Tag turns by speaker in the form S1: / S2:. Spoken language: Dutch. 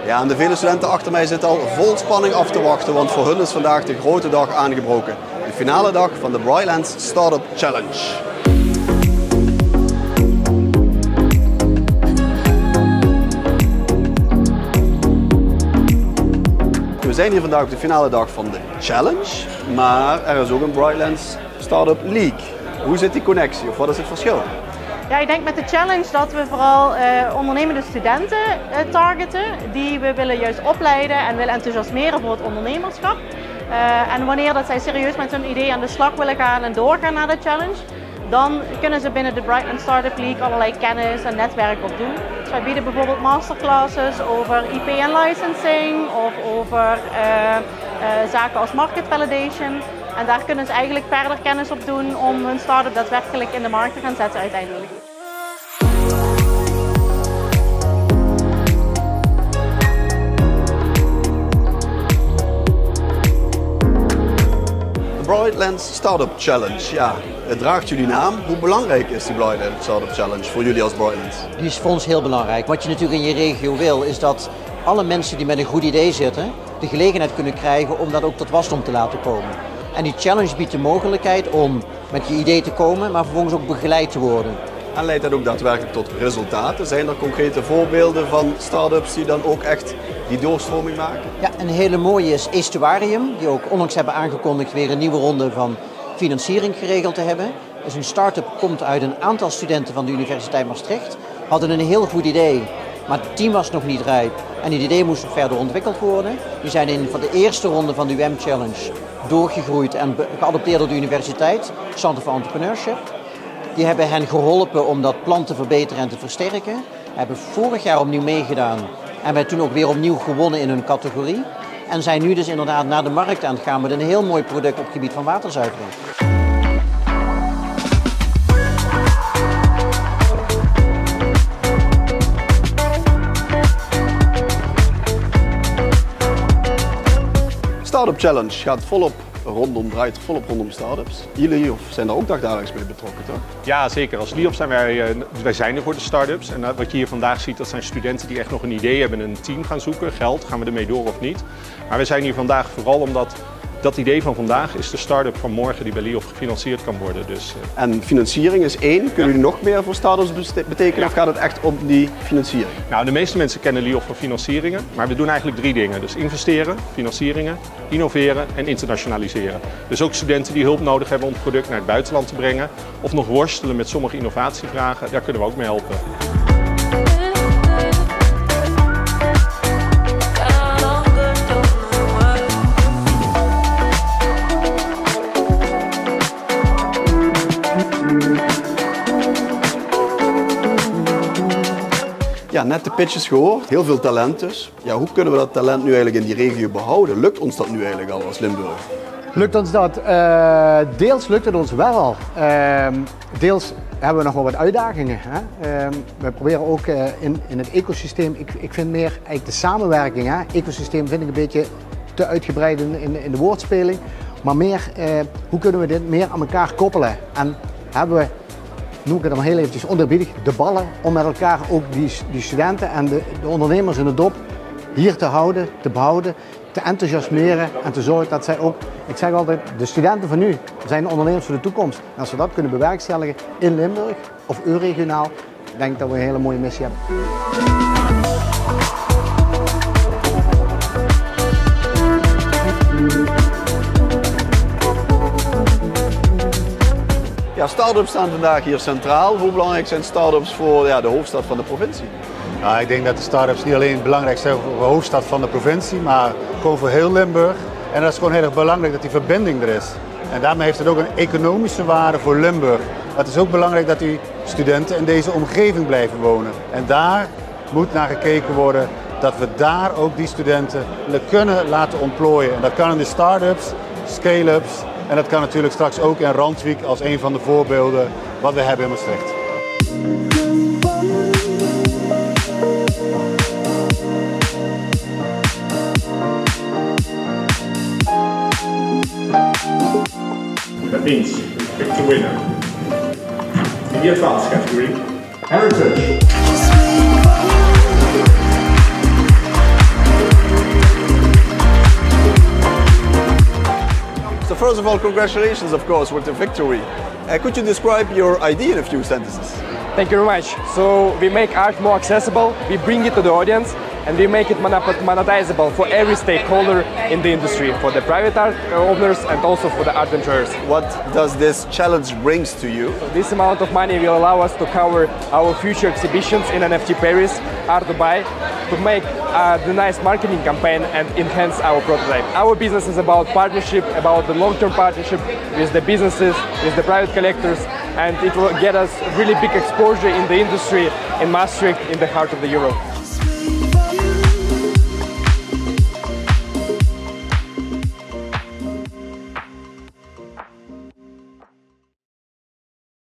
S1: Ja, en de vele studenten achter mij zitten al vol spanning af te wachten, want voor hun is vandaag de grote dag aangebroken. De finale dag van de Brightlands Startup Challenge. We zijn hier vandaag op de finale dag van de Challenge, maar er is ook een Brightlands Startup League. Hoe zit die connectie of wat is het verschil?
S2: Ja, ik denk met de challenge dat we vooral ondernemende studenten targeten die we willen juist opleiden en willen enthousiasmeren voor het ondernemerschap. En wanneer dat zij serieus met hun idee aan de slag willen gaan en doorgaan naar de challenge, dan kunnen ze binnen de Brightlands Startup League allerlei kennis en netwerk opdoen. Dus wij bieden bijvoorbeeld masterclasses over IP en licensing of over zaken als market validation. En daar kunnen ze eigenlijk verder kennis op doen om hun start-up daadwerkelijk in de markt te gaan zetten uiteindelijk.
S1: De Brightlands Startup Challenge, ja, het draagt jullie naam. Hoe belangrijk is die Brightlands Startup Challenge voor jullie als Brightlands?
S3: Die is voor ons heel belangrijk. Wat je natuurlijk in je regio wil, is dat alle mensen die met een goed idee zitten, de gelegenheid kunnen krijgen om dat ook tot wasdom te laten komen. En die challenge biedt de mogelijkheid om met je idee te komen, maar vervolgens ook begeleid te worden.
S1: En leidt dat ook daadwerkelijk tot resultaten? Zijn er concrete voorbeelden van start-ups die dan ook echt die doorstroming maken?
S3: Ja, een hele mooie is Estuarium, die ook onlangs hebben aangekondigd weer een nieuwe ronde van financiering geregeld te hebben. Dus een start-up komt uit een aantal studenten van de Universiteit Maastricht, hadden een heel goed idee, maar het team was nog niet rijp en die idee moest nog verder ontwikkeld worden. Die zijn in van de eerste ronde van de UM Challenge doorgegroeid en geadopteerd door de universiteit, Center for Entrepreneurship. Die hebben hen geholpen om dat plan te verbeteren en te versterken. Hebben vorig jaar opnieuw meegedaan en hebben toen ook weer opnieuw gewonnen in hun categorie. En zijn nu dus inderdaad naar de markt aan het gaan met een heel mooi product op het gebied van waterzuivering.
S1: Startup Challenge gaat draait volop rondom startups. Jullie zijn daar ook dagelijks mee betrokken, toch?
S4: Ja, zeker. Als LIOF zijn wij zijn er voor de startups. En wat je hier vandaag ziet, dat zijn studenten die echt nog een idee hebben, een team gaan zoeken. Geld, gaan we ermee door of niet? Maar we zijn hier vandaag vooral omdat dat idee van vandaag is de start-up van morgen die bij LIOF gefinancierd kan worden. Dus,
S1: En financiering is één. Kunnen jullie nog meer voor startups betekenen of gaat het echt om die financiering?
S4: Nou, de meeste mensen kennen LIOF voor financieringen, maar we doen eigenlijk 3 dingen. Dus investeren, financieringen, innoveren en internationaliseren. Dus ook studenten die hulp nodig hebben om het product naar het buitenland te brengen of nog worstelen met sommige innovatievragen, daar kunnen we ook mee helpen.
S1: Ja, net de pitches gehoord, heel veel talent dus. Ja, hoe kunnen we dat talent nu eigenlijk in die regio behouden? Lukt ons dat nu eigenlijk al als Limburg?
S5: Lukt ons dat? Deels lukt het ons wel al. Deels hebben we nog wel wat uitdagingen. Hè? We proberen ook in het ecosysteem, ik vind meer eigenlijk de samenwerking. Hè? Ecosysteem vind ik een beetje te uitgebreid in de woordspeling. Maar meer, hoe kunnen we dit meer aan elkaar koppelen? En hebben we, noem ik het dan heel eventjes onderbiedig, de ballen om met elkaar ook die studenten en de ondernemers in de dop hier te houden, te behouden, te enthousiasmeren en te zorgen dat zij ook, ik zeg altijd, de studenten van nu zijn de ondernemers voor de toekomst. En als we dat kunnen bewerkstelligen in Limburg of regionaal, denk ik dat we een hele mooie missie hebben.
S1: Ja, start-ups staan vandaag hier centraal. Hoe belangrijk zijn start-ups voor de hoofdstad van de provincie?
S6: Nou, ik denk dat de start-ups niet alleen belangrijk zijn voor de hoofdstad van de provincie, maar gewoon voor heel Limburg. En dat is gewoon heel erg belangrijk dat die verbinding er is. En daarmee heeft het ook een economische waarde voor Limburg. Maar het is ook belangrijk dat die studenten in deze omgeving blijven wonen. En daar moet naar gekeken worden dat we daar ook die studenten kunnen laten ontplooien. En dat kan in de start-ups, scale-ups. En dat kan natuurlijk straks ook in Randwijk als een van de voorbeelden wat we hebben in Maastricht.
S7: That means we picked a winner. In the advanced category, Heritage.
S1: first of all, congratulations, of course, with the victory. Could you describe your idea in a few sentences?
S8: Thank you very much. So we make art more accessible, we bring it to the audience, and we make it monetizable for every stakeholder in the industry, for the private art owners and also for the art enjoyers.
S1: What does this challenge bring to you?
S8: This amount of money will allow us to cover our future exhibitions in NFT Paris, Art Dubai, to make the nice marketing campaign and enhance our prototype. Our business is about partnership, about the long-term partnership with the businesses, with the private collectors, and it will get us really big exposure in the industry in Maastricht, in the heart of the Europe.